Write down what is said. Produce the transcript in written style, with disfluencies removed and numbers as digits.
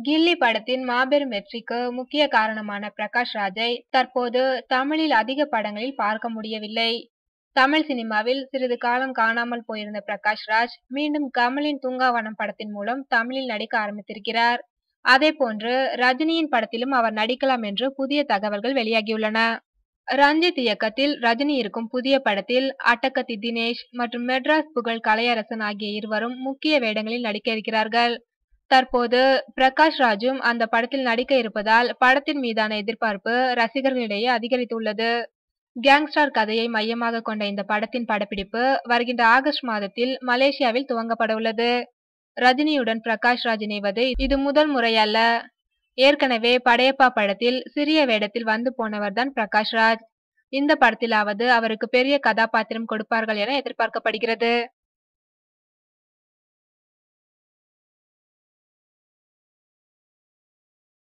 கில்லி படத்தின் மாபெரும் வெற்றிக்கு முக்கிய காரணமான பிரகாஷ் ராஜை தற்போது தமிழில் அதிக படங்களில் பார்க்க முடியவில்லை. தமிழ் சினிமாவில் சிறிது காலம் காணாமல் போயிருந்த பிரகாஷ் ராஜ் மீண்டும் கமலின் தூங்காவனம் படத்தின் மூலம் தமிழில் நடிக்க ஆரம்பித்திருக்கிறார். அதேபோன்று ரஜினியின் படத்திலும் அவர் நடிக்கலாம் என்று புதிய தகவல்கள் வெளியாகியுள்ளன. ரஞ்சித் இயக்கத்தில் ரஜினி இருக்கும் புதிய படத்தில் அட்டகத்தி தினேஷ் மற்றும் மெட்ராஸ் புகழ் கலையரசன் ஆகிய இருவரும் முக்கிய வேடங்களில் நடிக்க இருக்கிறார்கள். தற்போது பிரகாஷ் ராஜும் அந்த படத்தில் நடிக்க இருப்பதால் படத்தின் மீதான எதிர்பார்ப்பு ரசிகர்களிடையே அதிகரித்துள்ளது. கேங்ஸ்டர் கதையை மையமாக கொண்ட இந்த படத்தின் படப்பிடிப்பு வருகின்ற ஆகஸ்ட் மாதத்தில் மலேசியாவில் துவங்கப்பட உள்ளது. ரஜினியுடன் பிரகாஷ் ராஜ் இணைவது இது முதல் முறையல்ல. ஏற்கனவே படையப்பா படத்தில் சிறிய வேடத்தில் வந்து போனவர்தான் பிரகாஷ் ராஜ். இந்த படத்திலாவது அவருக்கு பெரிய கதாபாத்திரம் கொடுப்பார்கள் என எதிர்பார்க்கப்படுகிறது.